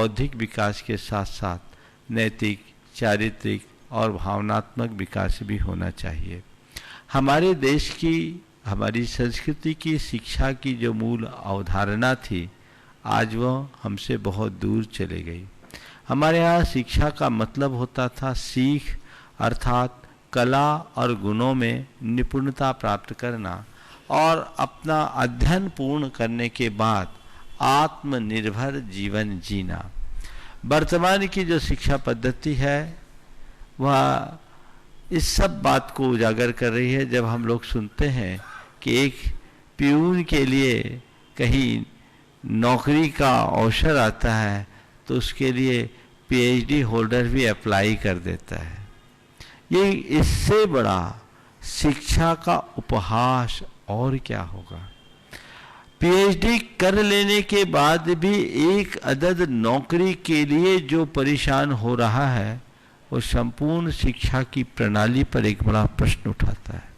बौद्धिक विकास के साथ साथ नैतिक, चारित्रिक और भावनात्मक विकास भी होना चाहिए। हमारे देश की, हमारी संस्कृति की शिक्षा की जो मूल अवधारणा थी, आज वह हमसे बहुत दूर चली गई। हमारे यहाँ शिक्षा का मतलब होता था सीख, अर्थात कला और गुणों में निपुणता प्राप्त करना और अपना अध्ययन पूर्ण करने के बाद आत्मनिर्भर जीवन जीना। वर्तमान की जो शिक्षा पद्धति है वह इस सब बात को उजागर कर रही है। जब हम लोग सुनते हैं कि एक प्यून के लिए कहीं नौकरी का अवसर आता है तो उसके लिए पीएचडी होल्डर भी अप्लाई कर देता है। ये इससे बड़ा शिक्षा का उपहास और क्या होगा। पीएचडी कर लेने के बाद भी एक अदद नौकरी के लिए जो परेशान हो रहा है, वो संपूर्ण शिक्षा की प्रणाली पर एक बड़ा प्रश्न उठाता है।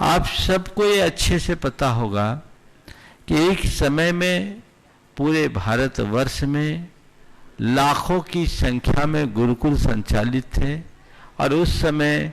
आप सबको ये अच्छे से पता होगा कि एक समय में पूरे भारतवर्ष में लाखों की संख्या में गुरुकुल संचालित थे और उस समय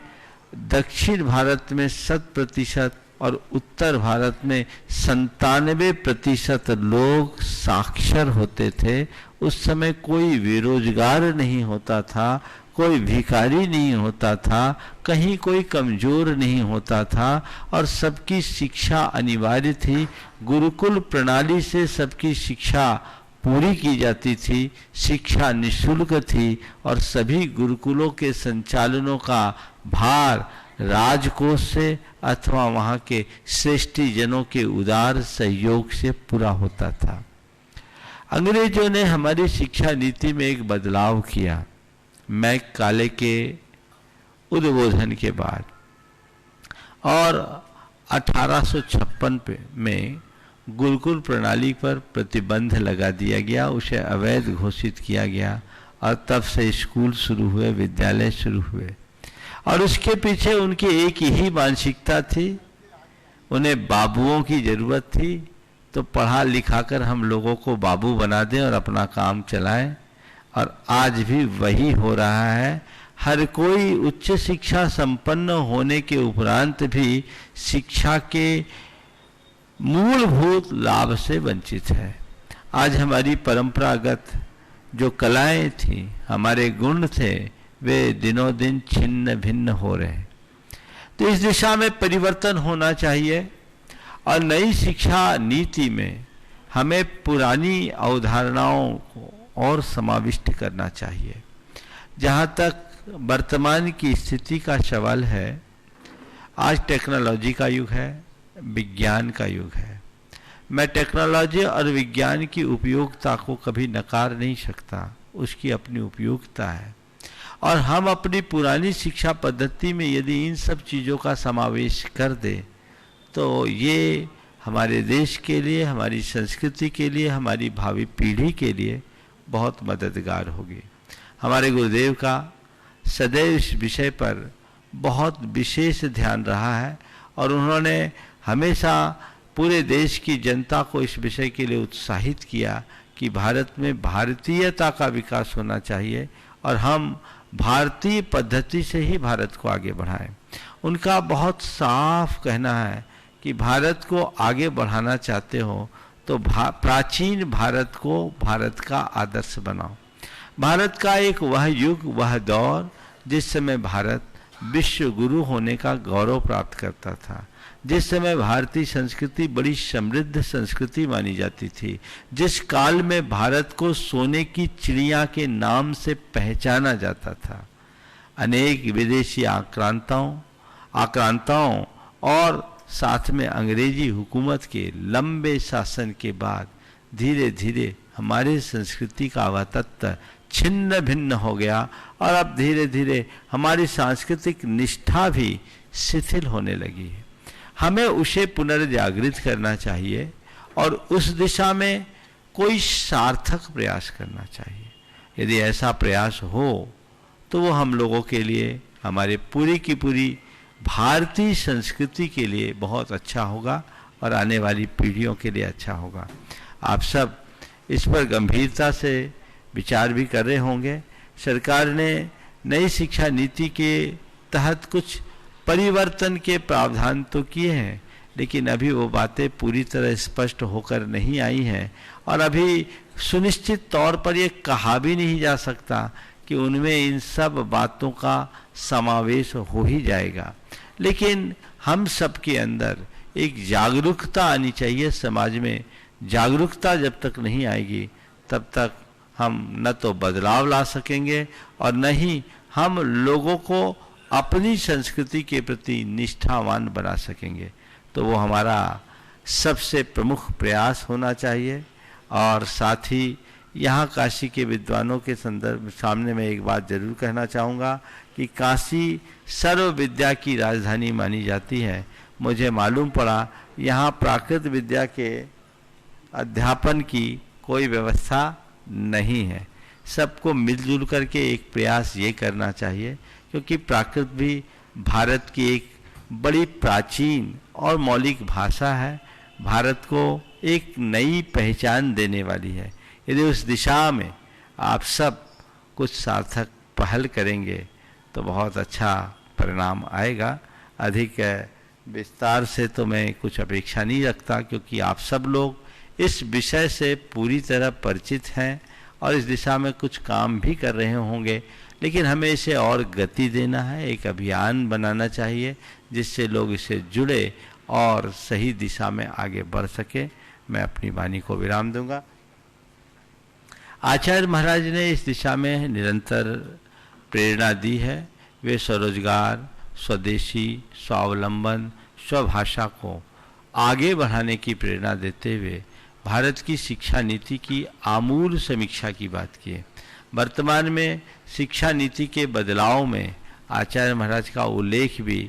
दक्षिण भारत में 100% और उत्तर भारत में 97% लोग साक्षर होते थे। उस समय कोई बेरोजगार नहीं होता था, कोई भिखारी नहीं होता था, कहीं कोई कमजोर नहीं होता था और सबकी शिक्षा अनिवार्य थी। गुरुकुल प्रणाली से सबकी शिक्षा पूरी की जाती थी, शिक्षा निःशुल्क थी और सभी गुरुकुलों के संचालनों का भार राजकोष से अथवा वहाँ के श्रेष्ठी जनों के उदार सहयोग से पूरा होता था। अंग्रेजों ने हमारी शिक्षा नीति में एक बदलाव किया मैकाले के उद्बोधन के बाद और 1856 में गुरुकुल प्रणाली पर प्रतिबंध लगा दिया गया, उसे अवैध घोषित किया गया और तब से स्कूल शुरू हुए, विद्यालय शुरू हुए। और उसके पीछे उनकी एक ही मानसिकता थी, उन्हें बाबुओं की जरूरत थी, तो पढ़ा लिखा कर हम लोगों को बाबू बना दें और अपना काम चलाएं। और आज भी वही हो रहा है। हर कोई उच्च शिक्षा संपन्न होने के उपरांत भी शिक्षा के मूलभूत लाभ से वंचित है। आज हमारी परंपरागत जो कलाएं थी, हमारे गुण थे, वे दिनों दिन छिन्न भिन्न हो रहे हैं। तो इस दिशा में परिवर्तन होना चाहिए और नई शिक्षा नीति में हमें पुरानी अवधारणाओं को और समाविष्ट करना चाहिए। जहाँ तक वर्तमान की स्थिति का सवाल है, आज टेक्नोलॉजी का युग है, विज्ञान का युग है। मैं टेक्नोलॉजी और विज्ञान की उपयोगिता को कभी नकार नहीं सकता, उसकी अपनी उपयोगिता है। और हम अपनी पुरानी शिक्षा पद्धति में यदि इन सब चीज़ों का समावेश कर दें तो ये हमारे देश के लिए, हमारी संस्कृति के लिए, हमारी भावी पीढ़ी के लिए बहुत मददगार होगी। हमारे गुरुदेव का सदैव इस विषय पर बहुत विशेष ध्यान रहा है और उन्होंने हमेशा पूरे देश की जनता को इस विषय के लिए उत्साहित किया कि भारत में भारतीयता का विकास होना चाहिए और हम भारतीय पद्धति से ही भारत को आगे बढ़ाएं। उनका बहुत साफ कहना है कि भारत को आगे बढ़ाना चाहते हो तो प्राचीन भारत को भारत का आदर्श बनाओ। भारत का एक वह युग, वह दौर जिस समय भारत विश्व गुरु होने का गौरव प्राप्त करता था, जिस समय भारतीय संस्कृति बड़ी समृद्ध संस्कृति मानी जाती थी, जिस काल में भारत को सोने की चिड़िया के नाम से पहचाना जाता था। अनेक विदेशी आक्रांताओं और साथ में अंग्रेजी हुकूमत के लंबे शासन के बाद धीरे धीरे हमारे संस्कृति का वह तत्व छिन्न भिन्न हो गया और अब धीरे धीरे हमारी सांस्कृतिक निष्ठा भी शिथिल होने लगी है। हमें उसे पुनर्जागृत करना चाहिए और उस दिशा में कोई सार्थक प्रयास करना चाहिए। यदि ऐसा प्रयास हो तो वो हम लोगों के लिए, हमारे पूरी की पूरी भारतीय संस्कृति के लिए बहुत अच्छा होगा और आने वाली पीढ़ियों के लिए अच्छा होगा। आप सब इस पर गंभीरता से विचार भी कर रहे होंगे। सरकार ने नई शिक्षा नीति के तहत कुछ परिवर्तन के प्रावधान तो किए हैं, लेकिन अभी वो बातें पूरी तरह स्पष्ट होकर नहीं आई हैं और अभी सुनिश्चित तौर पर ये कहा भी नहीं जा सकता कि उनमें इन सब बातों का समावेश हो ही जाएगा। लेकिन हम सब के अंदर एक जागरूकता आनी चाहिए। समाज में जागरूकता जब तक नहीं आएगी तब तक हम न तो बदलाव ला सकेंगे और न ही हम लोगों को अपनी संस्कृति के प्रति निष्ठावान बना सकेंगे। तो वो हमारा सबसे प्रमुख प्रयास होना चाहिए। और साथ ही यहाँ काशी के विद्वानों के संदर्भ सामने मैं एक बात जरूर कहना चाहूँगा कि काशी सर्व विद्या की राजधानी मानी जाती है। मुझे मालूम पड़ा यहाँ प्राकृत विद्या के अध्यापन की कोई व्यवस्था नहीं है। सबको मिलजुल करके एक प्रयास ये करना चाहिए, क्योंकि प्राकृत भी भारत की एक बड़ी प्राचीन और मौलिक भाषा है, भारत को एक नई पहचान देने वाली है। यदि उस दिशा में आप सब कुछ सार्थक पहल करेंगे तो बहुत अच्छा परिणाम आएगा। अधिक विस्तार से तो मैं कुछ अपेक्षा नहीं रखता, क्योंकि आप सब लोग इस विषय से पूरी तरह परिचित हैं और इस दिशा में कुछ काम भी कर रहे होंगे। लेकिन हमें इसे और गति देना है, एक अभियान बनाना चाहिए जिससे लोग इसे जुड़े और सही दिशा में आगे बढ़ सके। मैं अपनी वाणी को विराम दूंगा। आचार्य महाराज ने इस दिशा में निरंतर प्रेरणा दी है। वे स्वरोजगार, स्वदेशी, स्वावलंबन, स्वभाषा को आगे बढ़ाने की प्रेरणा देते हुए भारत की शिक्षा नीति की आमूल समीक्षा की बात की है। वर्तमान में शिक्षा नीति के बदलाव में आचार्य महाराज का उल्लेख भी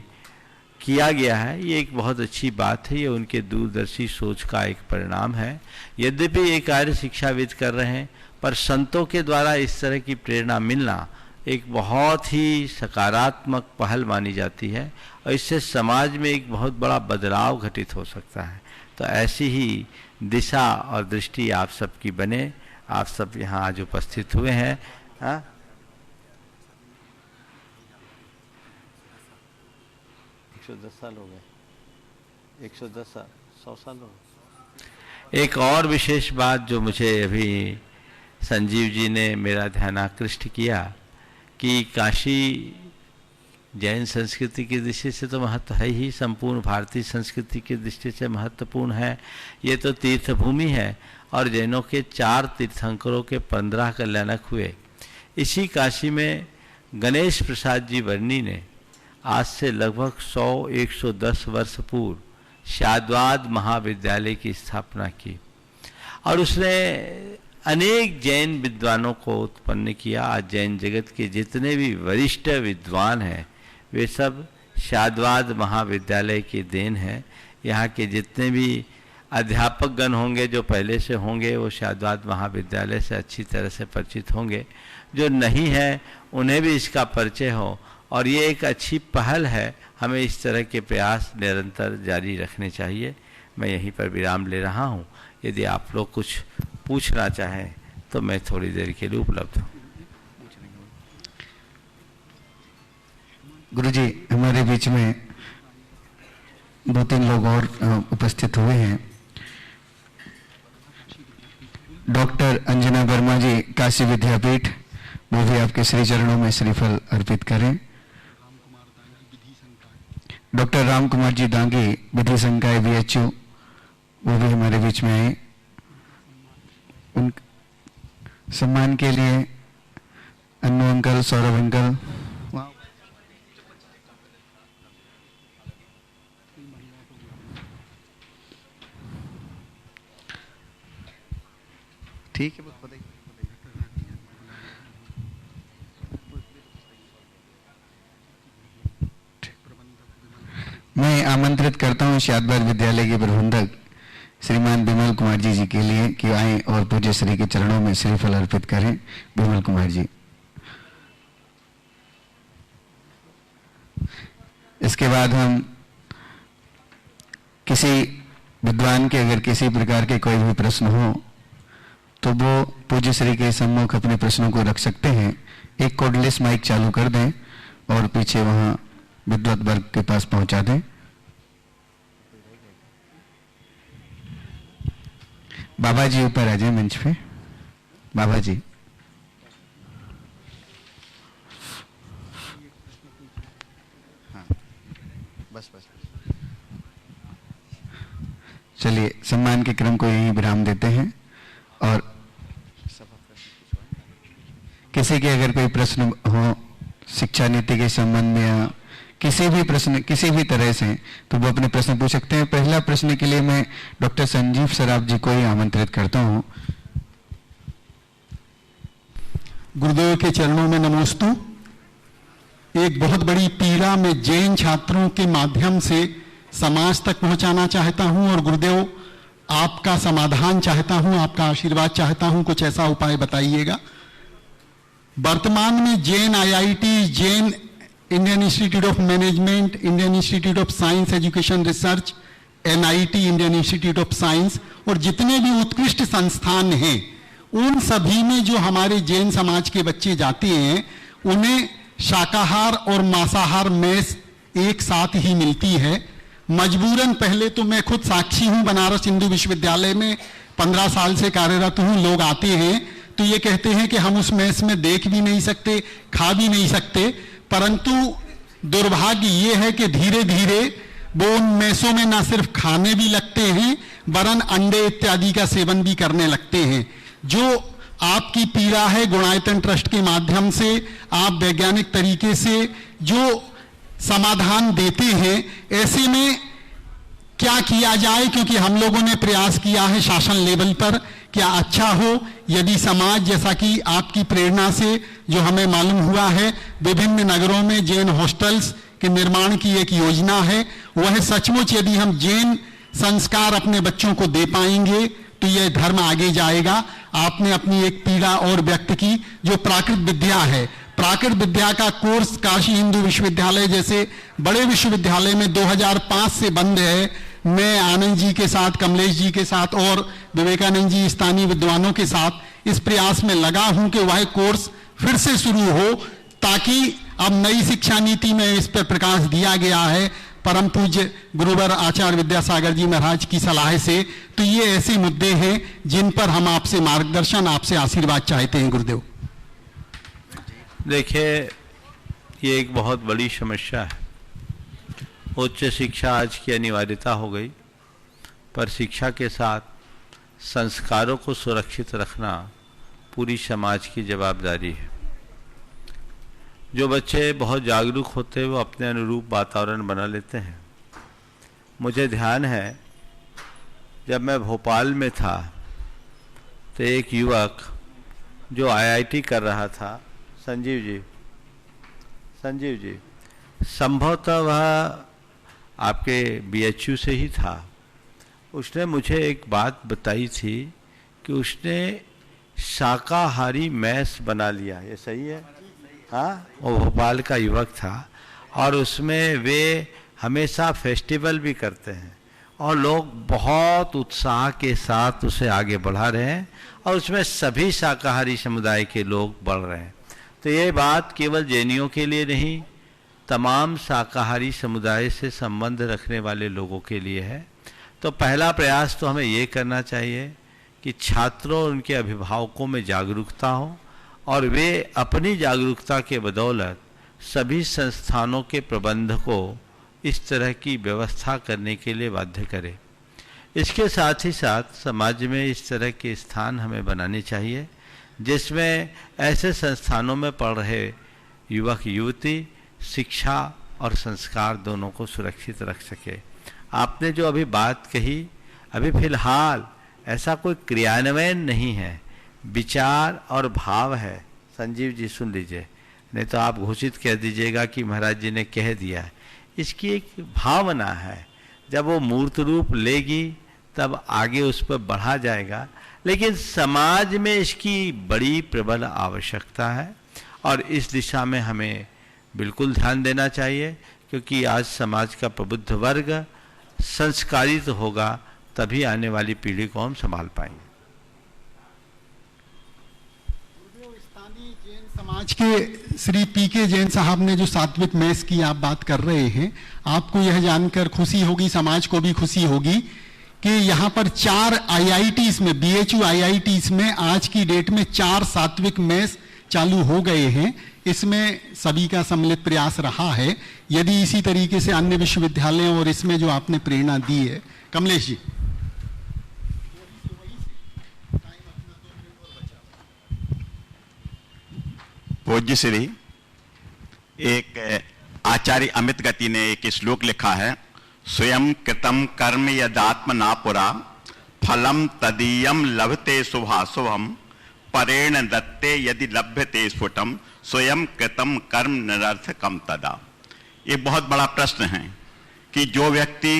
किया गया है। ये एक बहुत अच्छी बात है, ये उनके दूरदर्शी सोच का एक परिणाम है। यद्यपि ये कार्य शिक्षाविद कर रहे हैं, पर संतों के द्वारा इस तरह की प्रेरणा मिलना एक बहुत ही सकारात्मक पहल मानी जाती है और इससे समाज में एक बहुत बड़ा बदलाव घटित हो सकता है। तो ऐसी ही दिशा और दृष्टि आप सबकी बने। आप सब यहाँ आज उपस्थित हुए हैं। हाँ, 110 साल हो गए, 110 साल, 100 साल हो गए। एक और विशेष बात जो मुझे अभी संजीव जी ने मेरा ध्यान आकृष्ट किया कि काशी जैन संस्कृति की दृष्टि से तो महत्व है ही, संपूर्ण भारतीय संस्कृति की दृष्टि से महत्वपूर्ण है। ये तो तीर्थ भूमि है और जैनों के 4 तीर्थंकरों के 15 कल्याणक हुए। इसी काशी में गणेश प्रसाद जी वर्णी ने आज से लगभग 100-110 वर्ष पूर्व शाद्वाद महाविद्यालय की स्थापना की और उसने अनेक जैन विद्वानों को उत्पन्न किया। आज जैन जगत के जितने भी वरिष्ठ विद्वान हैं वे सब शाद्वाद महाविद्यालय की देन है। यहाँ के जितने भी अध्यापक गण होंगे जो पहले से होंगे वो शाद्वाद महाविद्यालय से अच्छी तरह से परिचित होंगे, जो नहीं है उन्हें भी इसका परिचय हो। और ये एक अच्छी पहल है, हमें इस तरह के प्रयास निरंतर जारी रखने चाहिए। मैं यहीं पर विराम ले रहा हूँ। यदि आप लोग कुछ पूछना चाहें तो मैं थोड़ी देर के लिए उपलब्ध हूँ। गुरुजी, हमारे बीच में 2-3 लोग और उपस्थित हुए हैं। डॉक्टर अंजना वर्मा जी, काशी विद्यापीठ, वो भी आपके श्री चरणों में श्रीफल अर्पित करें। डॉक्टर राम कुमार जी दांगी, विधि संकाय BHU, वो भी हमारे बीच में आए। उन सम्मान के लिए अन्नू अंकल, सौरभ अंकल, ठीक है। मैं आमंत्रित करता हूं शाद्वाद विद्यालय के प्रबंधक श्रीमान विमल कुमार जी के लिए कि आए और पूज्य श्री के चरणों में श्रीफल अर्पित करें। विमल कुमार जी। इसके बाद हम किसी विद्वान के अगर किसी प्रकार के कोई भी प्रश्न हो तो वो पूज्य श्री के सम्मुख अपने प्रश्नों को रख सकते हैं। एक कॉर्डलेस माइक चालू कर दें और पीछे वहां विद्वत वर्ग के पास पहुंचा दें। बाबा जी ऊपर आ जाए मंच पे। बाबा जी, हाँ, बस। चलिए, सम्मान के क्रम को यहीं विराम देते हैं और किसी के अगर कोई प्रश्न हो शिक्षा नीति के संबंध में या किसी भी प्रश्न किसी भी तरह से, तो वो अपने प्रश्न पूछ सकते हैं। पहला प्रश्न के लिए मैं डॉक्टर संजीव सराफ जी को ही आमंत्रित करता हूं। गुरुदेव के चरणों में नमोस्तु। एक बहुत बड़ी पीड़ा में जैन छात्रों के माध्यम से समाज तक पहुंचाना चाहता हूं और गुरुदेव आपका समाधान चाहता हूं, आपका आशीर्वाद चाहता हूं। कुछ ऐसा उपाय बताइएगा। वर्तमान में Jain IIT, Jain Indian institute of management, Indian institute of science education research, NIT, Indian institute of science और जितने भी उत्कृष्ट संस्थान हैं, उन सभी में जो हमारे जैन समाज के बच्चे जाते हैं उन्हें शाकाहार और मांसाहार मेस एक साथ ही मिलती है। मजबूरन, पहले तो मैं खुद साक्षी हूं, बनारस हिंदू विश्वविद्यालय में 15 साल से कार्यरत हूं। लोग आते हैं तो ये कहते हैं कि हम उस मेस में देख भी नहीं सकते, खा भी नहीं सकते, परंतु दुर्भाग्य ये है कि धीरे धीरे वो उन मेसों में ना सिर्फ खाने भी लगते हैं वरन अंडे इत्यादि का सेवन भी करने लगते हैं। जो आपकी पीड़ा है, गुणायतन ट्रस्ट के माध्यम से आप वैज्ञानिक तरीके से जो समाधान देते हैं, ऐसे में क्या किया जाए? क्योंकि हम लोगों ने प्रयास किया है शासन लेवल पर, क्या अच्छा हो यदि समाज, जैसा कि आपकी प्रेरणा से जो हमें मालूम हुआ है, विभिन्न नगरों में जैन हॉस्टल्स के निर्माण की एक योजना है, वह सचमुच यदि हम जैन संस्कार अपने बच्चों को दे पाएंगे तो यह धर्म आगे जाएगा। आपने अपनी एक पीड़ा और व्यक्त की जो प्राकृत विद्या है। प्राकृत विद्या का कोर्स काशी हिंदू विश्वविद्यालय जैसे बड़े विश्वविद्यालय में 2005 से बंद है। मैं आनंद जी के साथ, कमलेश जी के साथ और विवेकानंद जी स्थानीय विद्वानों के साथ इस प्रयास में लगा हूं कि वह कोर्स फिर से शुरू हो, ताकि अब नई शिक्षा नीति में इस पर प्रकाश दिया गया है परम पूज्य गुरुवर आचार्य विद्यासागर जी महाराज की सलाह से। तो ये ऐसे मुद्दे हैं जिन पर हम आपसे मार्गदर्शन, आपसे आशीर्वाद चाहते हैं गुरुदेव। देखिए, ये एक बहुत बड़ी समस्या है। उच्च शिक्षा आज की अनिवार्यता हो गई, पर शिक्षा के साथ संस्कारों को सुरक्षित रखना पूरी समाज की जवाबदारी है। जो बच्चे बहुत जागरूक होते हैं वो अपने अनुरूप वातावरण बना लेते हैं। मुझे ध्यान है, जब मैं भोपाल में था तो एक युवक जो आईआईटी कर रहा था, संजीव जी, संभवतः वह आपके बीएचयू से ही था। उसने मुझे एक बात बताई थी कि उसने शाकाहारी मैस बना लिया। ये सही है? हाँ, वो भोपाल का युवक था और उसमें वे हमेशा फेस्टिवल भी करते हैं और लोग बहुत उत्साह के साथ उसे आगे बढ़ा रहे हैं और उसमें सभी शाकाहारी समुदाय के लोग बढ़ रहे हैं। तो ये बात केवल जैनियों के लिए नहीं, तमाम शाकाहारी समुदाय से संबंध रखने वाले लोगों के लिए है। तो पहला प्रयास तो हमें ये करना चाहिए कि छात्रों और उनके अभिभावकों में जागरूकता हो और वे अपनी जागरूकता के बदौलत सभी संस्थानों के प्रबंधकों को इस तरह की व्यवस्था करने के लिए बाध्य करें। इसके साथ ही साथ समाज में इस तरह के स्थान हमें बनाने चाहिए जिसमें ऐसे संस्थानों में पढ़ रहे युवक युवती शिक्षा और संस्कार दोनों को सुरक्षित रख सके। आपने जो अभी बात कही, अभी फिलहाल ऐसा कोई क्रियान्वयन नहीं है, विचार और भाव है। संजीव जी सुन लीजिए, नहीं तो आप घोषित कह दीजिएगा कि महाराज जी ने कह दिया है। इसकी एक भावना है, जब वो मूर्त रूप लेगी तब आगे उस पर बढ़ा जाएगा, लेकिन समाज में इसकी बड़ी प्रबल आवश्यकता है और इस दिशा में हमें बिल्कुल ध्यान देना चाहिए, क्योंकि आज समाज का प्रबुद्ध वर्ग संस्कारित होगा, तभी आने वाली पीढ़ी को हम संभाल पाएंगे। राजस्थानी जैन समाज के श्री पीके जैन साहब ने जो सात्विक मेस की आप बात कर रहे हैं, आपको यह जानकर खुशी होगी, समाज को भी खुशी होगी कि यहाँ पर 4 IITs में, BHU IITs में आज की डेट में 4 सात्विक मेस चालू हो गए हैं। इसमें सभी का सम्मिलित प्रयास रहा है। यदि इसी तरीके से अन्य विश्वविद्यालयों और इसमें जो आपने प्रेरणा दी है, कमलेश जी। पूज्य श्री, एक आचार्य अमित गति ने एक श्लोक लिखा है, स्वयं कृतम कर्म यदात्मना पुरा फलम तदीयम लभते शुभाशुभम परेण दत्ते यदि लभ्यते स्फुटम स्वयं कृतम कर्म निरर्थकम तदा। ये बहुत बड़ा प्रश्न है कि जो व्यक्ति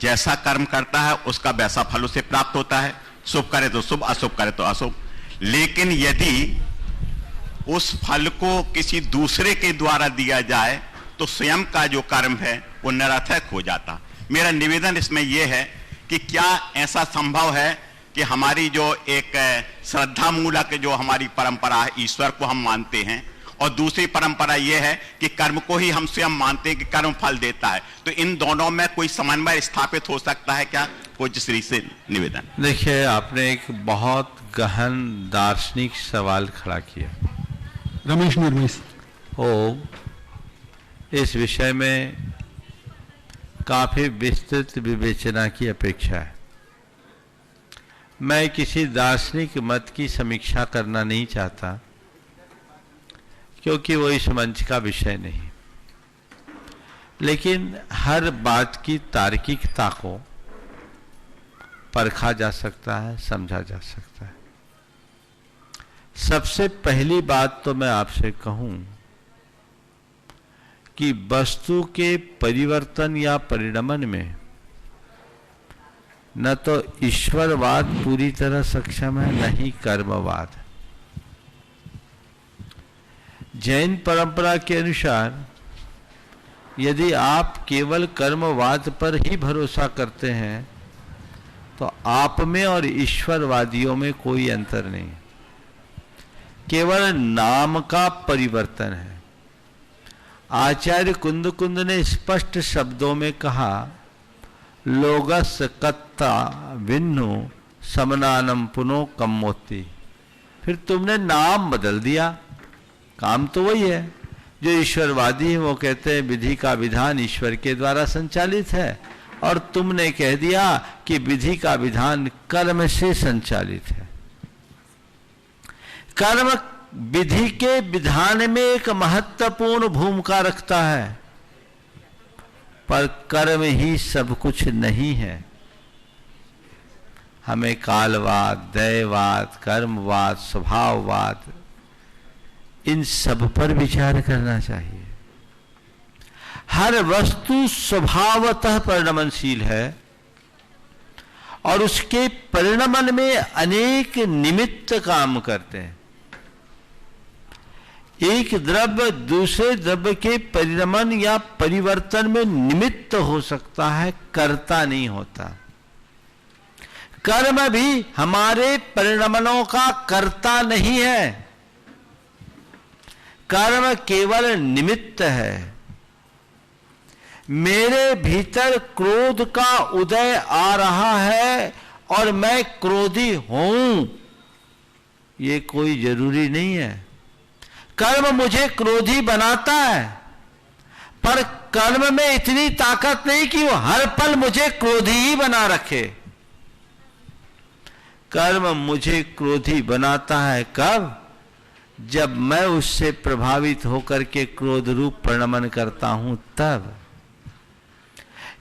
जैसा कर्म करता है उसका वैसा फल उसे प्राप्त होता है, शुभ करे तो शुभ, अशुभ करे तो अशुभ। लेकिन यदि उस फल को किसी दूसरे के द्वारा दिया जाए तो स्वयं का जो कर्म है वो निरर्थक हो जाता। मेरा निवेदन इसमें यह है कि क्या ऐसा संभव है कि हमारी जो एक श्रद्धा मूलक जो हमारी परंपरा है, ईश्वर को हम मानते हैं, और दूसरी परंपरा यह है कि कर्म को ही हम स्वयं मानते हैं कि कर्म फल देता है, तो इन दोनों में कोई समन्वय स्थापित हो सकता है क्या? पूज्य श्री से निवेदन। देखिए, आपने एक बहुत गहन दार्शनिक सवाल खड़ा किया। रमेश निर्मेश इस विषय में काफी विस्तृत विवेचना की अपेक्षा है। मैं किसी दार्शनिक मत की समीक्षा करना नहीं चाहता, क्योंकि वो इस मंच का विषय नहीं। लेकिन हर बात की तार्किकता को परखा जा सकता है, समझा जा सकता है। सबसे पहली बात तो मैं आपसे कहूं कि वस्तु के परिवर्तन या परिणमन में न तो ईश्वरवाद पूरी तरह सक्षम है, न ही कर्मवाद। जैन परंपरा के अनुसार यदि आप केवल कर्मवाद पर ही भरोसा करते हैं तो आप में और ईश्वरवादियों में कोई अंतर नहीं, केवल नाम का परिवर्तन है। आचार्य कुंद ने स्पष्ट शब्दों में कहा, लोगस कत्ता विन्नु समनानम पुनो कम्मोति। फिर तुमने नाम बदल दिया, काम तो वही है। जो ईश्वरवादी है वो कहते हैं विधि का विधान ईश्वर के द्वारा संचालित है, और तुमने कह दिया कि विधि का विधान कर्म से संचालित है। कर्म विधि के विधान में एक महत्वपूर्ण भूमिका रखता है, पर कर्म ही सब कुछ नहीं है। हमें कालवाद, दैववाद, कर्मवाद, स्वभाववाद, इन सब पर विचार करना चाहिए। हर वस्तु स्वभावतः परिणमनशील है और उसके परिणमन में अनेक निमित्त काम करते हैं। एक द्रव्य दूसरे द्रव्य के परिणमन या परिवर्तन में निमित्त हो सकता है, कर्ता नहीं होता। कर्म भी हमारे परिणमनों का कर्ता नहीं है, कर्म केवल निमित्त है। मेरे भीतर क्रोध का उदय आ रहा है और मैं क्रोधी हूं, ये कोई जरूरी नहीं है। कर्म मुझे क्रोधी बनाता है, पर कर्म में इतनी ताकत नहीं कि वो हर पल मुझे क्रोधी ही बना रखे। कर्म मुझे क्रोधी बनाता है कब? जब मैं उससे प्रभावित होकर के क्रोध रूप परिणमन करता हूं तब।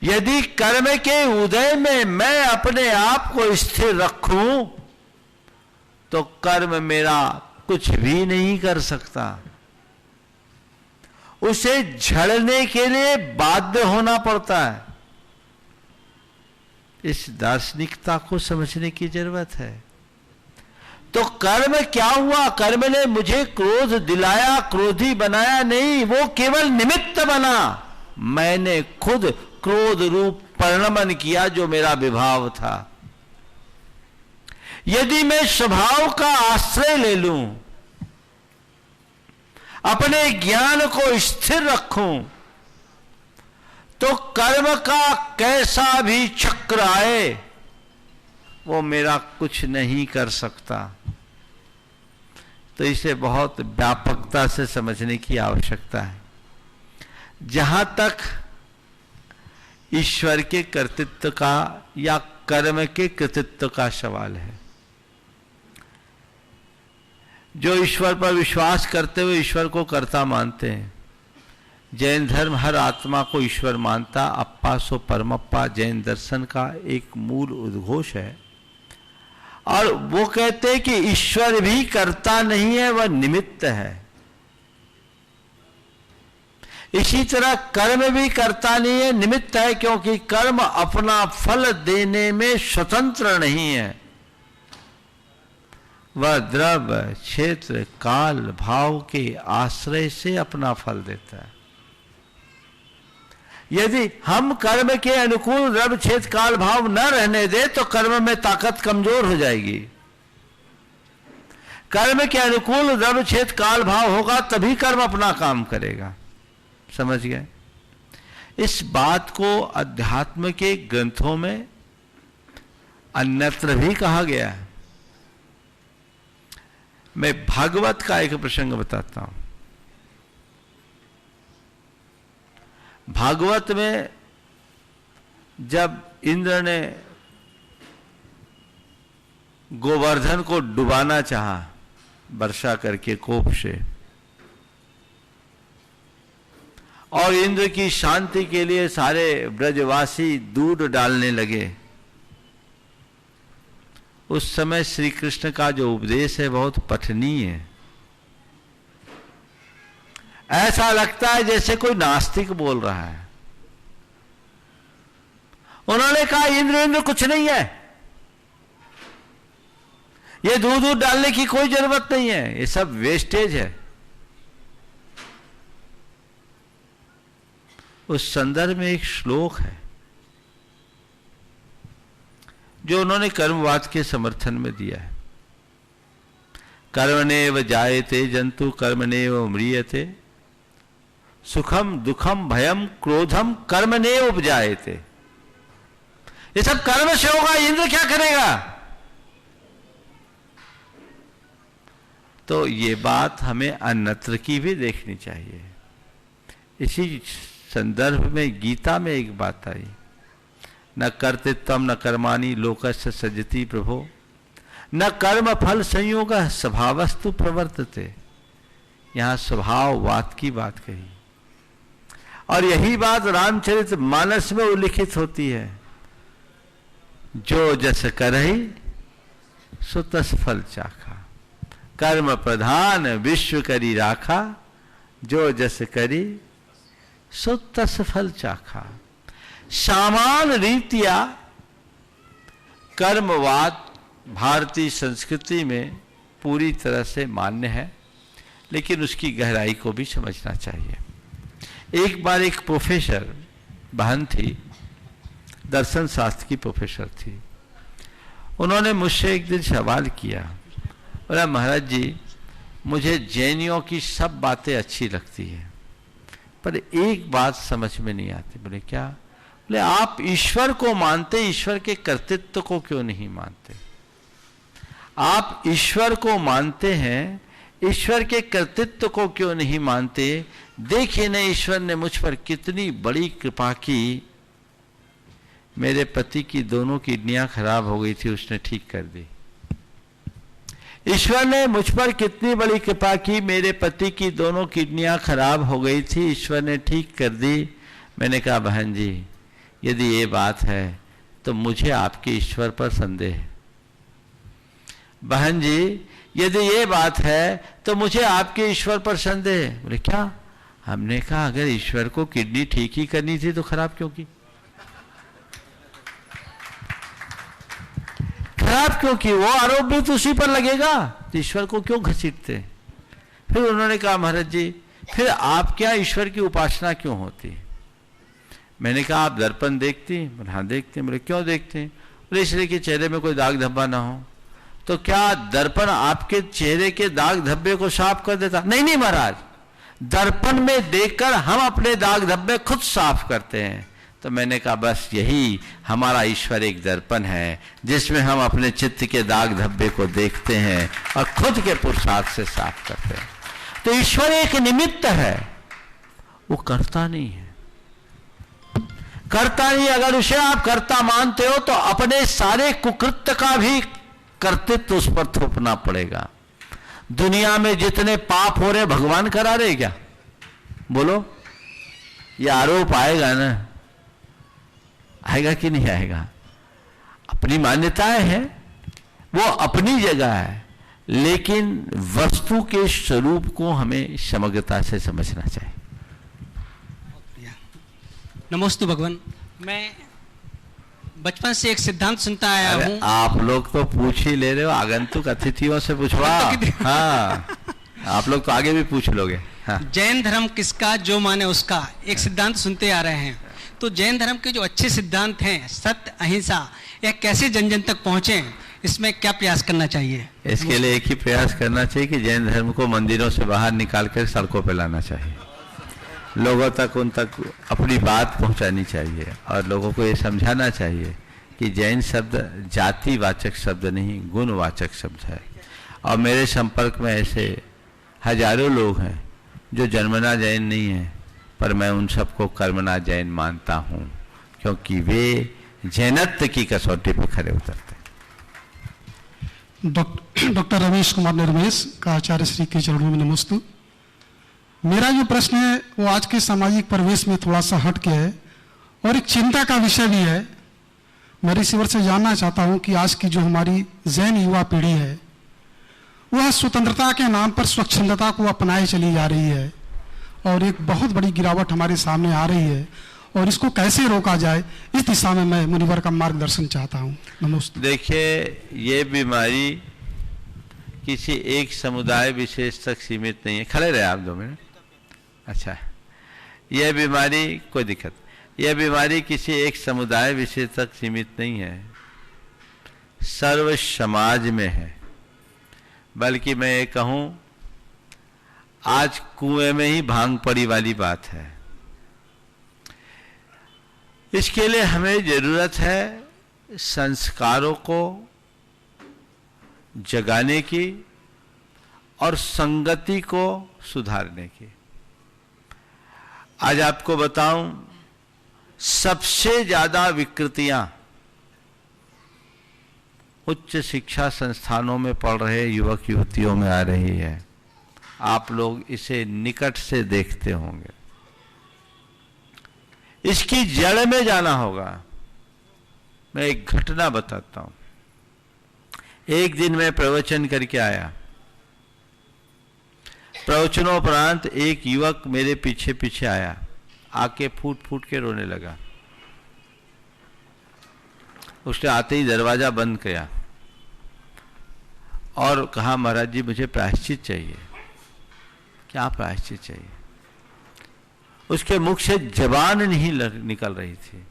यदि कर्म के उदय में मैं अपने आप को स्थिर रखूं तो कर्म मेरा कुछ भी नहीं कर सकता। उसे झड़ने के लिए बाध्य होना पड़ता है। इस दार्शनिकता को समझने की जरूरत है। तो कर्म क्या हुआ? कर्म ने मुझे क्रोध दिलाया, क्रोधी बनाया नहीं, वो केवल निमित्त बना। मैंने खुद क्रोध रूप परिणमन किया जो मेरा विभाव था। यदि मैं स्वभाव का आश्रय ले लूं अपने ज्ञान को स्थिर रखूं, तो कर्म का कैसा भी चक्र आए वो मेरा कुछ नहीं कर सकता। तो इसे बहुत व्यापकता से समझने की आवश्यकता है। जहां तक ईश्वर के कर्तृत्व का या कर्म के कृतित्व का सवाल है, जो ईश्वर पर विश्वास करते हुए ईश्वर को कर्ता मानते हैं, जैन धर्म हर आत्मा को ईश्वर मानता, अप्पा सो परमप्पा जैन दर्शन का एक मूल उद्घोष है। और वो कहते हैं कि ईश्वर भी कर्ता नहीं है, वह निमित्त है। इसी तरह कर्म भी कर्ता नहीं है, निमित्त है, क्योंकि कर्म अपना फल देने में स्वतंत्र नहीं है। वह द्रव्य, क्षेत्र, काल, भाव के आश्रय से अपना फल देता है। यदि हम कर्म के अनुकूल द्रव्य, क्षेत्र, काल, भाव न रहने दे तो कर्म में ताकत कमजोर हो जाएगी। कर्म के अनुकूल द्रव्य, क्षेत्र, काल, भाव होगा तभी कर्म अपना काम करेगा। समझ गए? इस बात को अध्यात्म के ग्रंथों में अन्यत्र भी कहा गया है। मैं भागवत का एक प्रसंग बताता हूं। भागवत में जब इंद्र ने गोवर्धन को डुबाना चाहा वर्षा करके कोप से, और इंद्र की शांति के लिए सारे ब्रजवासी दूध डालने लगे, उस समय श्री कृष्ण का जो उपदेश है बहुत पठनीय है। ऐसा लगता है जैसे कोई नास्तिक बोल रहा है। उन्होंने कहा इंद्र कुछ नहीं है, ये दूध डालने की कोई जरूरत नहीं है, ये सब वेस्टेज है। उस संदर्भ में एक श्लोक है जो उन्होंने कर्मवाद के समर्थन में दिया है। कर्मणेव जायते जंतु कर्मणेव म्रियते, सुखम दुखम भयम क्रोधम कर्मणेव उपजायते। ये सब कर्म से होगा, इंद्र क्या करेगा? तो ये बात हमें अन्यत्र की भी देखनी चाहिए। इसी संदर्भ में गीता में एक बात आई, न कर्तृत्वम न कर्माणि लोकस्य सजति प्रभो, न कर्म फल संयोग स्वभावस्तु प्रवर्तते। यहां स्वभाववाद की बात कही, और यही बात रामचरित मानस में उल्लिखित होती है। जो जस करहि सो तस फल चाखा, कर्म प्रधान विश्व करी राखा, जो जस करी सो तस फल चाखा। सामान्य रीतिया कर्मवाद भारतीय संस्कृति में पूरी तरह से मान्य है, लेकिन उसकी गहराई को भी समझना चाहिए। एक बार एक प्रोफेसर बहन थी, दर्शन शास्त्र की प्रोफेसर थी। उन्होंने मुझसे एक दिन सवाल किया, बोला महाराज जी मुझे जैनियों की सब बातें अच्छी लगती है, पर एक बात समझ में नहीं आती। बोले क्या? बोले आप ईश्वर को मानते, ईश्वर के कर्तृत्व को क्यों नहीं मानते? आप ईश्वर को मानते हैं, ईश्वर के कर्तृत्व को क्यों नहीं मानते? देखिए ना, ईश्वर ने मुझ पर कितनी बड़ी कृपा की। मेरे पति की दोनों किडनियां खराब हो गई थी, उसने ठीक कर दी। ईश्वर ने मुझ पर कितनी बड़ी कृपा की, मेरे पति की दोनों किडनियां खराब हो गई थी, ईश्वर ने ठीक कर दी। मैंने कहा बहन जी यदि ये बात है तो मुझे आपके ईश्वर पर संदेह है। बहन जी यदि ये बात है तो मुझे आपके ईश्वर पर संदेह है। बोले क्या? हमने कहा अगर ईश्वर को किडनी ठीक ही करनी थी तो खराब क्यों की? खराब क्यों की? वो आरोप भी तो उसी पर लगेगा, तो ईश्वर को क्यों घसीटते? फिर उन्होंने कहा महाराज जी फिर आप क्या ईश्वर की उपासना क्यों होती? मैंने कहा आप दर्पण देखती? बोले हाँ देखते हैं। बोले क्यों देखते हैं? बोले इसलिए कि चेहरे में कोई दाग धब्बा ना हो। तो क्या दर्पण आपके चेहरे के दाग धब्बे को साफ कर देता? नहीं नहीं महाराज, दर्पण में देखकर हम अपने दाग धब्बे खुद साफ करते हैं। तो मैंने कहा बस यही हमारा ईश्वर एक दर्पण है जिसमें हम अपने चित्त के दाग धब्बे को देखते हैं और खुद के पुरुषार्थ से साफ करते हैं। तो ईश्वर एक निमित्त है, वो करता नहीं है, करता नहीं। अगर उसे आप कर्ता मानते हो तो अपने सारे कुकृत्य का भी कर्तृत्व उस पर थोपना पड़ेगा। दुनिया में जितने पाप हो रहे भगवान करा रहे क्या? बोलो, ये आरोप आएगा ना, आएगा कि नहीं आएगा? अपनी मान्यताएं हैं, वो अपनी जगह है, लेकिन वस्तु के स्वरूप को हमें समग्रता से समझना चाहिए। नमोस्तु भगवान। मैं बचपन से एक सिद्धांत सुनता आया हूँ। आप लोग तो पूछ ही ले रहे हो, आगंतुक अतिथियों से पूछवा। हाँ, आप लोग तो आगे भी पूछ लोगे। हाँ। जैन धर्म किसका जो माने उसका, एक सिद्धांत सुनते आ रहे हैं। तो जैन धर्म के जो अच्छे सिद्धांत हैं, सत्य, अहिंसा, यह कैसे जन जन तक पहुंचे, इसमें क्या प्रयास करना चाहिए? इसके लिए एक ही प्रयास करना चाहिए कि जैन धर्म को मंदिरों से बाहर निकालकर सड़कों पर लाना चाहिए, लोगों तक, उन तक अपनी बात पहुंचानी चाहिए और लोगों को ये समझाना चाहिए कि जैन शब्द जातिवाचक शब्द नहीं, गुणवाचक शब्द है। और मेरे संपर्क में ऐसे हजारों लोग हैं जो जन्मना जैन नहीं है, पर मैं उन सबको कर्मना जैन मानता हूं, क्योंकि वे जैनत्व की कसौटी पर खरे उतरते हैं। डॉक्टर रमेश कुमार निर्मेश का आचार्य श्री के चरणों में नमस्तु। मेरा जो प्रश्न है वो आज के सामाजिक परिवेश में थोड़ा सा हट के है और एक चिंता का विषय भी है। मैं रिसीवर से जानना चाहता हूं कि आज की जो हमारी जैन युवा पीढ़ी है वह स्वतंत्रता के नाम पर स्वच्छंदता को अपनाए चली जा रही है और एक बहुत बड़ी गिरावट हमारे सामने आ रही है, और इसको कैसे रोका जाए, इस दिशा में मैं मुनिवर का मार्गदर्शन चाहता हूं। नमस्ते। देखिए, ये बीमारी किसी एक समुदाय विशेष तक सीमित नहीं है। खड़े रहे आप 2 मिनट। अच्छा, यह बीमारी, कोई दिक्कत, यह बीमारी किसी एक समुदाय विशेष तक सीमित नहीं है, सर्व समाज में है। बल्कि मैं ये कहूं, आज कुएं में ही भांग पड़ी वाली बात है। इसके लिए हमें जरूरत है संस्कारों को जगाने की और संगति को सुधारने की। आज आपको बताऊं, सबसे ज्यादा विकृतियां उच्च शिक्षा संस्थानों में पढ़ रहे युवक युवतियों में आ रही है। आप लोग इसे निकट से देखते होंगे। इसकी जड़ में जाना होगा। मैं एक घटना बताता हूं। एक दिन मैं प्रवचन करके आया। प्रवचनोपरांत एक युवक मेरे पीछे पीछे आया, आके फूट फूट के रोने लगा। उसने आते ही दरवाजा बंद किया और कहा, महाराज जी मुझे प्रायश्चित चाहिए। क्या प्रायश्चित चाहिए? उसके मुख से जबान नहीं निकल रही थी।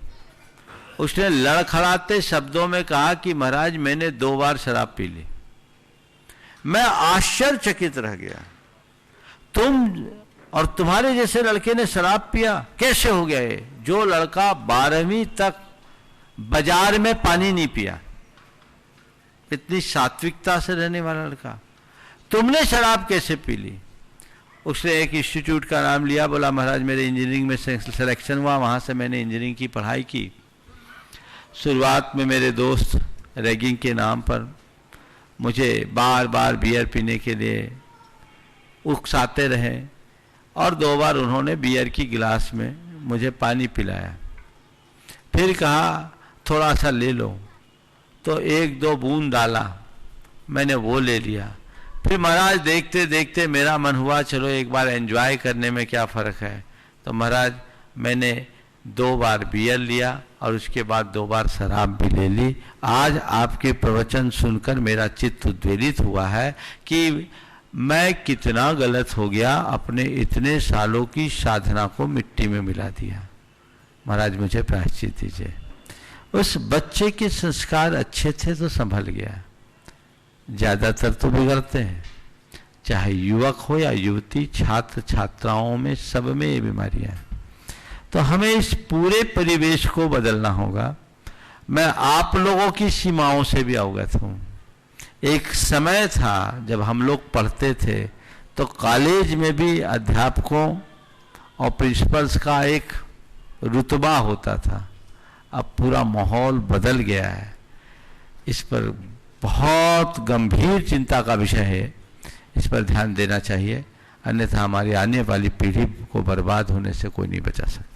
उसने लड़खड़ाते शब्दों में कहा कि महाराज मैंने 2 बार शराब पी ली। मैं आश्चर्यचकित रह गया। तुम और तुम्हारे जैसे लड़के ने शराब पिया? कैसे हो गया ये? जो लड़का 12वीं तक बाजार में पानी नहीं पिया, इतनी सात्विकता से रहने वाला लड़का, तुमने शराब कैसे पी ली? उसने एक इंस्टीट्यूट का नाम लिया, बोला महाराज मेरे इंजीनियरिंग में सिलेक्शन हुआ, वहाँ से मैंने इंजीनियरिंग की पढ़ाई की। शुरुआत में मेरे दोस्त रैगिंग के नाम पर मुझे बार बार बियर पीने के लिए उकसाते रहे और 2 बार उन्होंने बियर की गिलास में मुझे पानी पिलाया। फिर कहा थोड़ा सा ले लो, तो 1-2 बूंद डाला, मैंने वो ले लिया। फिर महाराज देखते देखते मेरा मन हुआ चलो एक बार एंजॉय करने में क्या फ़र्क है, तो महाराज मैंने 2 बार बियर लिया और उसके बाद 2 बार शराब भी ले ली। आज आपके प्रवचन सुनकर मेरा चित्त उद्वेलित हुआ है कि मैं कितना गलत हो गया, अपने इतने सालों की साधना को मिट्टी में मिला दिया। महाराज मुझे प्रायश्चित दीजिए। उस बच्चे के संस्कार अच्छे थे तो संभल गया, ज़्यादातर तो बिगड़ते हैं। चाहे युवक हो या युवती, छात्र छात्राओं में, सब में ये बीमारियां हैं। तो हमें इस पूरे परिवेश को बदलना होगा। मैं आप लोगों की सीमाओं से भी अवगत हूं। एक समय था जब हम लोग पढ़ते थे तो कॉलेज में भी अध्यापकों और प्रिंसिपल्स का एक रुतबा होता था। अब पूरा माहौल बदल गया है। इस पर बहुत गंभीर चिंता का विषय है, इस पर ध्यान देना चाहिए, अन्यथा हमारी आने वाली पीढ़ी को बर्बाद होने से कोई नहीं बचा सकता।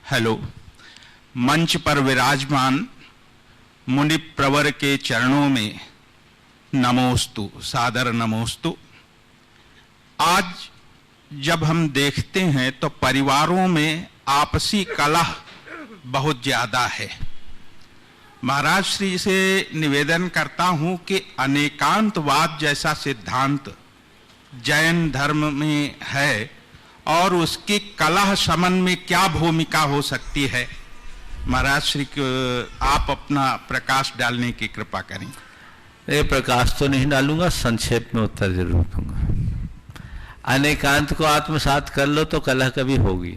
हेलो, मंच पर विराजमान मुनि प्रवर के चरणों में नमोस्तु, सादर नमोस्तु। आज जब हम देखते हैं तो परिवारों में आपसी कलह बहुत ज्यादा है। महाराज श्री से निवेदन करता हूं कि अनेकांतवाद जैसा सिद्धांत जैन धर्म में है और उसकी कलह शमन में क्या भूमिका हो सकती है। महाराज श्री को आप अपना प्रकाश डालने की कृपा करें। ये प्रकाश तो नहीं डालूंगा, संक्षेप में उत्तर जरूर दूंगा। अनेकांत को आत्मसात कर लो तो कलह कभी होगी।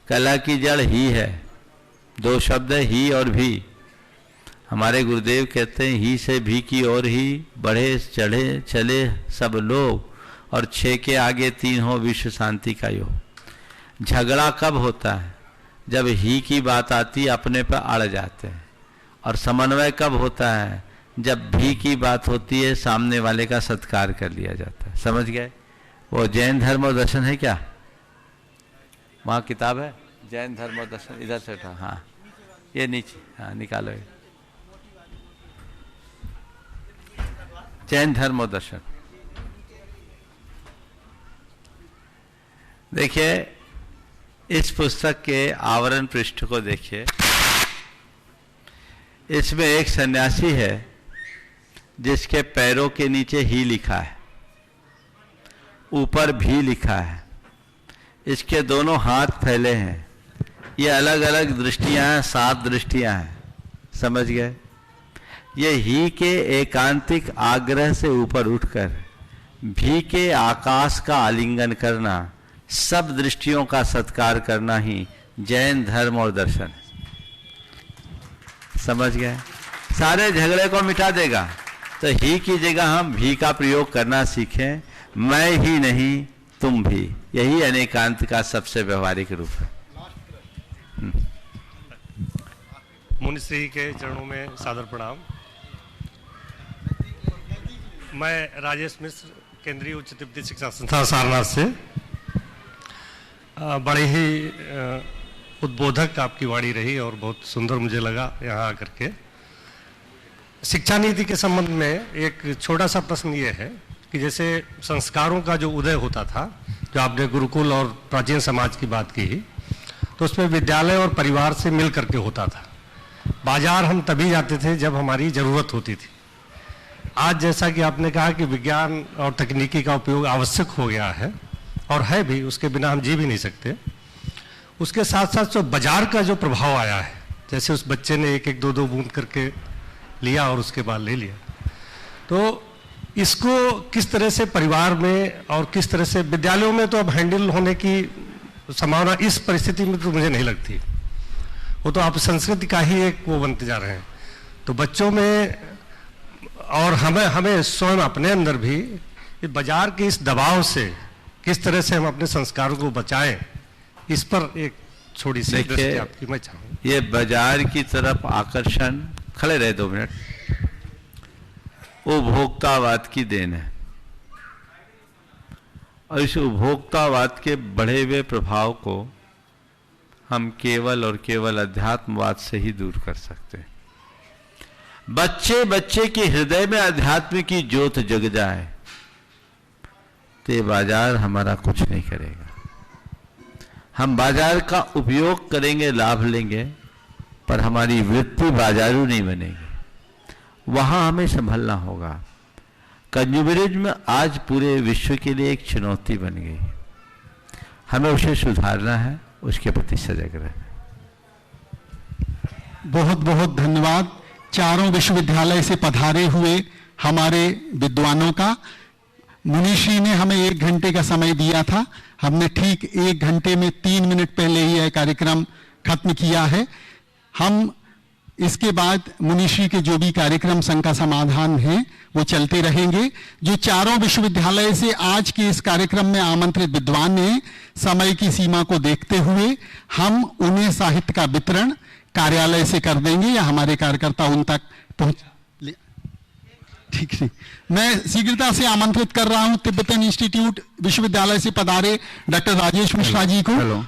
कलह की जड़ ही है। दो शब्द है, ही और भी। हमारे गुरुदेव कहते हैं ही से भी की और ही बढ़े चढ़े चले सब लोग, और 6 के आगे 3 हो विश्व शांति का योग। झगड़ा कब होता है? जब ही की बात आती अपने पर अड़ जाते हैं। और समन्वय कब होता है? जब भी की बात होती है सामने वाले का सत्कार कर लिया जाता है। समझ गए? वो जैन धर्म और दर्शन है क्या? वहाँ किताब है जैन धर्म और दर्शन, इधर से उठा। हाँ ये नीचे, हाँ निकालो ये जैन धर्म और दर्शन। देखिए इस पुस्तक के आवरण पृष्ठ को देखिए। इसमें एक सन्यासी है जिसके पैरों के नीचे ही लिखा है, ऊपर भी लिखा है। इसके दोनों हाथ फैले हैं। ये अलग अलग दृष्टियां हैं, 7 दृष्टियां हैं। समझ गए? ये ही के एकांतिक आग्रह से ऊपर उठकर भी के आकाश का आलिंगन करना, सब दृष्टियों का सत्कार करना ही जैन धर्म और दर्शन है। समझ गए? सारे झगड़े को मिटा देगा। तो ही की जगह हम भी का प्रयोग करना सीखें। मैं ही नहीं तुम भी, यही अनेकांत का सबसे व्यवहारिक रूप है। मुनिश्री के चरणों में सादर प्रणाम। मैं राजेश मिश्र, केंद्रीय उच्च तिब्बती शिक्षा संस्थान सारनाथ से। बड़े ही उद्बोधक आपकी वाणी रही और बहुत सुंदर मुझे लगा यहाँ आकर के। शिक्षा नीति के संबंध में एक छोटा सा प्रश्न ये है कि जैसे संस्कारों का जो उदय होता था, जो आपने गुरुकुल और प्राचीन समाज की बात की, तो उसमें विद्यालय और परिवार से मिल करके होता था। बाजार हम तभी जाते थे जब हमारी ज़रूरत होती थी। आज जैसा कि आपने कहा कि विज्ञान और तकनीकी का उपयोग आवश्यक हो गया है और है भी, उसके बिना हम जी भी नहीं सकते। उसके साथ साथ जो बाजार का जो प्रभाव आया है, जैसे उस बच्चे ने 1-1, 2-2 बूंद करके लिया और उसके बाद ले लिया, तो इसको किस तरह से परिवार में और किस तरह से विद्यालयों में तो अब हैंडल होने की संभावना इस परिस्थिति में तो मुझे नहीं लगती। वो तो आप संस्कृति का ही एक वो बनते जा रहे हैं। तो बच्चों में और हमें स्वयं अपने अंदर भी बाजार के इस दबाव से किस तरह से हम अपने संस्कारों को बचाएं, इस पर एक छोटी सी दृष्टि आपकी मैं चाहूँ। ये बाजार की तरफ आकर्षण, खड़े रहे 2 मिनट, उपभोक्तावाद की देन है। और इस उपभोक्तावाद के बढ़े हुए प्रभाव को हम केवल और केवल अध्यात्मवाद से ही दूर कर सकते हैं। बच्चे के हृदय में अध्यात्म की ज्योत जग जाए तो ये बाजार हमारा कुछ नहीं करेगा। हम बाजार का उपयोग करेंगे, लाभ लेंगे, पर हमारी वृत्ति बाजारू नहीं बनेगी। वहां हमें संभलना होगा। कंज्यूमरिज्म आज पूरे विश्व के लिए एक चुनौती बन गई। हमें उसे सुधारना है, उसके प्रति सजग रहना है। बहुत बहुत धन्यवाद चारों विश्वविद्यालय से पधारे हुए हमारे विद्वानों का। मुनीश्री ने हमें 1 घंटे का समय दिया था, हमने ठीक 1 घंटे में 3 मिनट पहले ही यह कार्यक्रम खत्म किया है। हम इसके बाद मुनीश्री के जो भी कार्यक्रम संघ का समाधान है वो चलते रहेंगे। जो चारों विश्वविद्यालय से आज के इस कार्यक्रम में आमंत्रित विद्वान हैं, समय की सीमा को देखते हुए हम उन्हें साहित्य का वितरण कार्यालय से कर देंगे या हमारे कार्यकर्ता उन तक पहुंच। ठीक है, मैं शीघ्रता से आमंत्रित कर रहा हूं तिब्बतन इंस्टीट्यूट विश्वविद्यालय से पधारे डॉक्टर राजेश मिश्रा जी को। हेलो,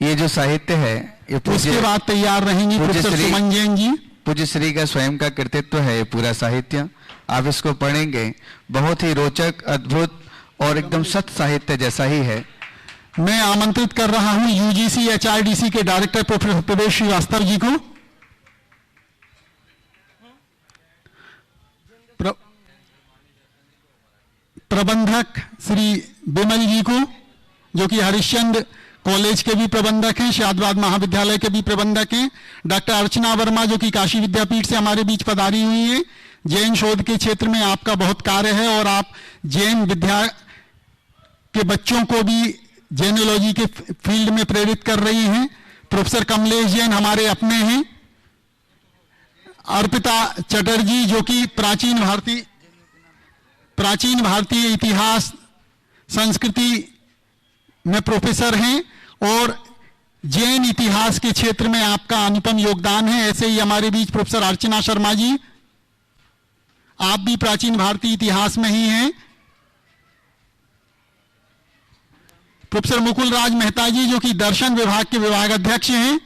ये जो साहित्य है ये उसके बाद तैयार रहेंगे प्रोफेसर सुमन जैन जी। पूज्य श्री का स्वयं का कृतित्व है ये पूरा साहित्य। आप इसको पढ़ेंगे, बहुत ही रोचक, अद्भुत और एकदम सत्य साहित्य जैसा ही है। मैं आमंत्रित कर रहा हूं यूजीसी एचआरडीसी के डायरेक्टर प्रोफेसर प्रवेश श्रीवास्तव जी को, प्रबंधक श्री बिमल जी को, जो कि हरिश्चंद्र कॉलेज के भी प्रबंधक हैं, शादवाद महाविद्यालय के भी प्रबंधक हैं, डॉक्टर अर्चना वर्मा जो कि काशी विद्यापीठ से हमारे बीच पधारी हुई हैं। जैन शोध के क्षेत्र में आपका बहुत कार्य है और आप जैन विद्या के बच्चों को भी जैनोलॉजी के फील्ड में प्रेरित कर रही हैं। प्रोफेसर कमलेश जैन हमारे अपने हैं। अर्पिता चटर्जी जो कि प्राचीन भारतीय इतिहास संस्कृति में प्रोफेसर हैं और जैन इतिहास के क्षेत्र में आपका अनुपम योगदान है। ऐसे ही हमारे बीच प्रोफेसर अर्चना शर्मा जी, आप भी प्राचीन भारतीय इतिहास में ही हैं। प्रोफेसर मुकुल राज मेहता जी जो कि दर्शन विभाग के विभाग अध्यक्ष हैं।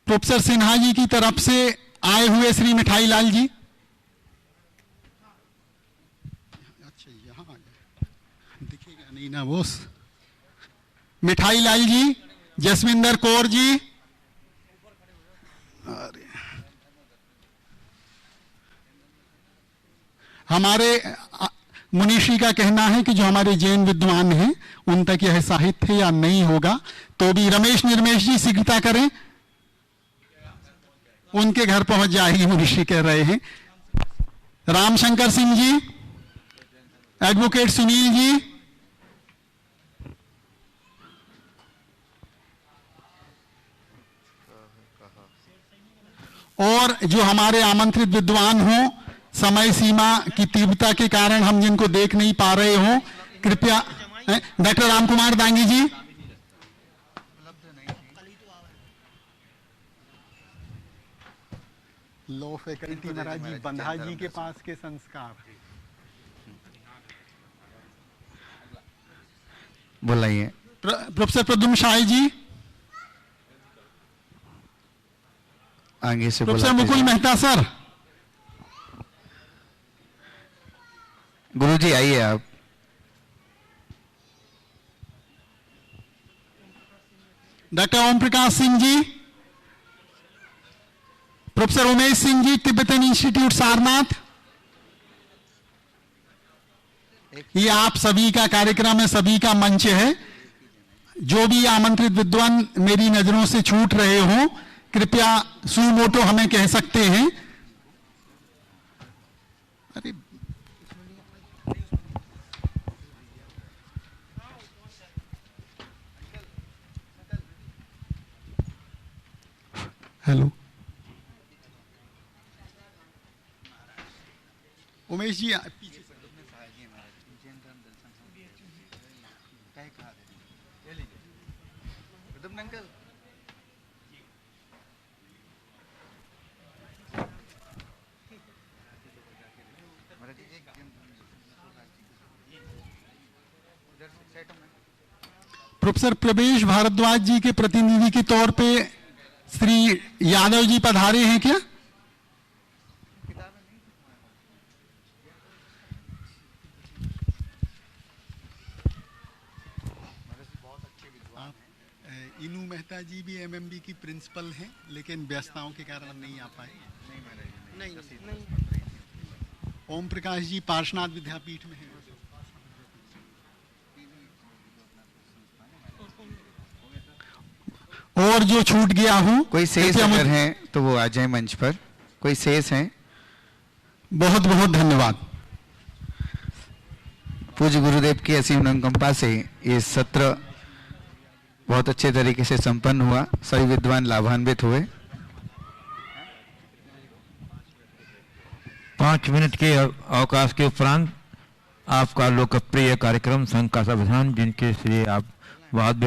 प्रोफेसर सिन्हा जी की तरफ से आए हुए श्री मिठाई लाल जी। अच्छा, यहां आ गए, दिखेगा नहीं ना बोस। मिठाई लाल जी, जसविंदर कौर जी, अरे हमारे मुनीश्री का कहना है कि जो हमारे जैन विद्वान हैं उन तक यह साहित्य या नहीं होगा तो भी रमेश निर्मेश जी शीघ्रता करें, उनके घर पहुंच जाएगी, मुनीश्री कह रहे हैं। रामशंकर सिंह जी, एडवोकेट सुनील जी, और जो हमारे आमंत्रित विद्वान हों, समय सीमा की तीव्रता के कारण हम जिनको देख नहीं पा रहे हो, कृपया डॉक्टर रामकुमार दांगी जी, लॉ फैकल्टी महाराज जी, बंधा जी के पास के संस्कार बुलाइए। प्रोफेसर प्रद्युम्न शाही जी, आगे से प्रोफेसर मुकुल मेहता सर, गुरुजी आइए आप। Doctor Om Prakash Singh ji, professor Umesh Singh ji, Tibetan institute Sarnath. ये आप सभी का कार्यक्रम है, सभी का मंच है। जो भी आमंत्रित विद्वान मेरी नजरों से छूट रहे हो, कृपया सुमोटो हमें कह सकते हैं। अरे हेलो उमेश जी, पीछे प्रोफेसर प्रवेश भारद्वाज जी के प्रतिनिधि के तौर पे श्री यादव जी पधारे हैं क्या? इनू मेहता जी भी एमएमबी की प्रिंसिपल हैं, लेकिन व्यस्तताओं के कारण नहीं आ पाए। ओम प्रकाश जी पार्श्वनाथ विद्यापीठ में हैं। और जो छूट गया हूं, कोई शेष अगर हैं तो वो आ जाए मंच पर। कोई शेष हैं? बहुत बहुत धन्यवाद। पूज्य गुरुदेव की असीम अनुकंपा से ये सत्र बहुत अच्छे तरीके से संपन्न हुआ, सभी विद्वान लाभान्वित हुए। 5 मिनट के अवकाश के उपरांत आपका लोकप्रिय कार्यक्रम संघ का संविधान, जिनके से आप बहुत